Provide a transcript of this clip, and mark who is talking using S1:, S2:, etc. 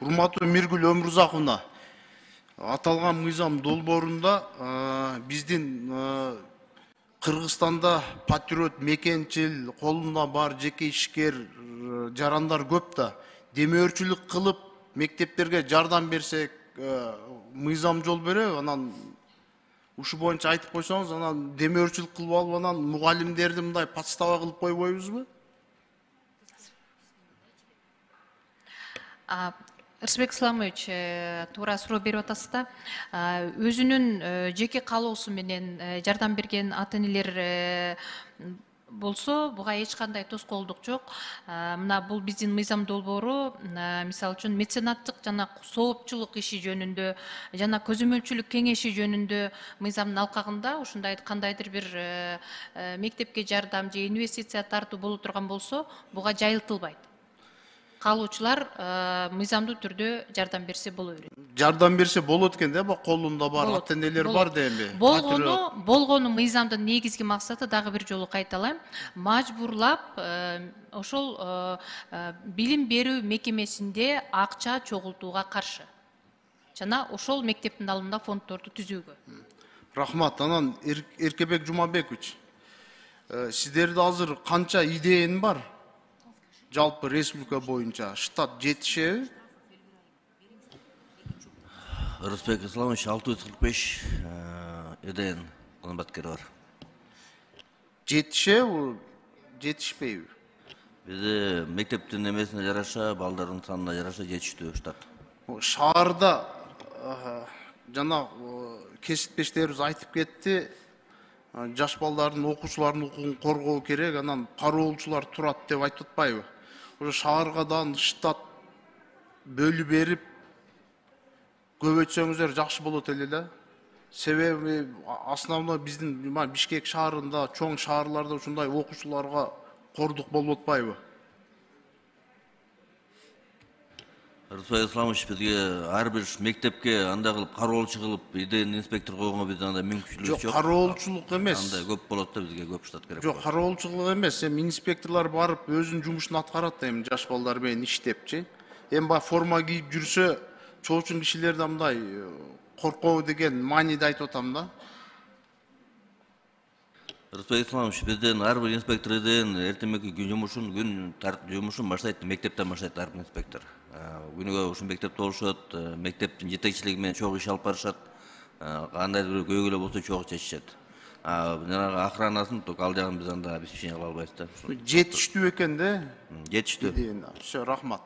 S1: Урматтуу Миргүл Өмүрзаковна, аталган мыйзам долбоорунда биздин Кыргызстанда патриот мекенчил, колунда бар жеке ишкер жарандар көп да. Демөөрчүлүк кылып мектептерге жардам берсек, мыйзам жол береби? Анан ушу боюнча айтып койсоңуз, анан демөөрчүлүк кылып алып, анан мугалимдерди мындай подстава кылып койбойбузбу?
S2: Рысбек Исламович, туура суроо берип атасыз да. Өзүнүн жеке каалоосу менен жардам берген ата энелер болсо, буга эч кандай тоскоолдук жок. Мына бул биздин мыйзам долбоору, мисалы үчүн меценаттык жана соопчулук иши жөнүндө жана көзөмөлчүлүк кеңеши жөнүндө мыйзамдын алкагында ушундай кандайдыр бир мектепке жардам же инвестиция тартуу боло турган болсо, буга жайылтылбайт. Каалоочулар мыйзамдуу түрдө жардам берсе боло берет.
S1: Жардам берсе болот экен да, колунда бар ата энелер бар деби.
S2: Болгону мыйзамдын негизги максаты, дагы бир жолу кайталайм, мажбурлап ошол билим берүү мекемесинде акча чогултууга каршы. Жана ошол мектептин алдында фонддорду түзүүгө.
S1: Рахмат. Анан Эркебек Жумабекович, сиздерде азыр канча идеяң бар? Жалпы республика боюнча штат жетишеби?
S3: Рысбек Исламович, 645 идеян кызматкери бар.
S1: Жетишеби, жетишпейби?
S3: Бизде мектептин эмесине жараша, балдардын санына жараша жетиштүү штат.
S1: Шаарда жана кесиптештерибиз айтып кетти, жаш балдардын, окуучулардын укугун коргоо керек, анан кароолчулар турат деп айтып атпайбы? Ошо шааргадан штат бөлүп берип көбөйтсөңүздөр жакшы болот эле да. Себеби основной биздин Бишкек шаарында, чоң шаарларда ушундай окуучуларга кордук болуп атпайбы?
S3: Рысбек Исламович, бизге ар бир мектепке андай кылып кароолчу кылып идеяны инспектор койгонго биздин андай мүмкүнчүлүк жок.
S1: Жок, кароолчулук эмес.
S3: Андай көп болот да, бизге көп штат керек.
S1: Жок, кароолчулук эмес. Инспекторлор барып өзүнүн жумушун аткарат да, жаш балдар менен иштепчи. Баягы форма кийип жүрсө, чоочун кишилерде мындай коркобу деген мааниде айтып атам да.
S3: Рысбек Исламович, бизден ар бир инспектор идеян эртемеки жумушун баштайт, мектептен баштайт ар бир инспектор. Күнүгө ушул мектепте болушат, мектептин жетекчилиги менен чогуу иш алып барышат, кандайдыр бир көйгөйлөр болсо чогуу чечишет. Жанагы охранасын только ал жагын биз анда обеспечение кыла албайбыз да.
S1: Жетиштүү экен да.
S3: Жетиштүү.
S1: Всё, рахмат.